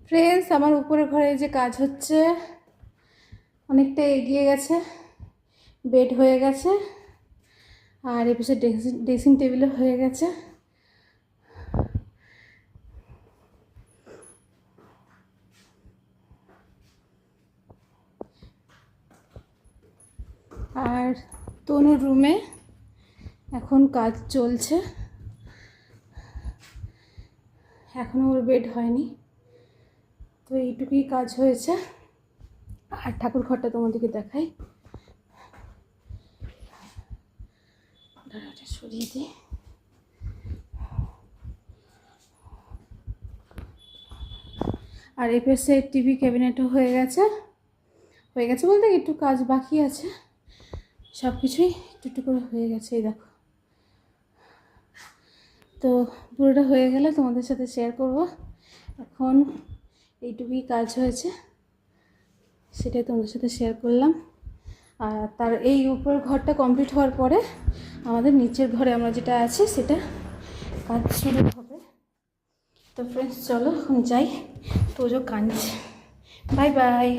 Friends, আমার উপরের ঘরে যে কাজ হচ্ছে অনেকটা এগিয়ে গেছে, বেড হয়ে গেছে আর এপাশে ড্রেসিং টেবিলও হয়ে গেছে। আর তনুর রুমে এখন কাজ চলছে, এখনও ওর বেড হয়নি, তো এইটুকুই কাজ হয়েছে। আর ঠাকুর ঘরটা তোমাদেরকে দেখাই, সরিয়ে দিই। আর এই পাশে টিভি ক্যাবিনেটও হয়ে গেছে বলতে একটু কাজ বাকি আছে, সব কিছুই একটু একটু করে হয়ে গেছে। এই দেখো, তো পুরোটা হয়ে গেলে তোমাদের সাথে শেয়ার করব। এখন এইটুকুই কাজ হয়েছে, সেটাই তোমাদের সাথে শেয়ার করলাম। আর তার এই উপর ঘরটা কমপ্লিট হওয়ার পরে আমাদের নিচের ঘরে আমরা যেটা আছি সেটা কাজ শুরু হবে। তো ফ্রেন্ডস চলো এখন যাই, তোজো কাঁদছে। Bye bye.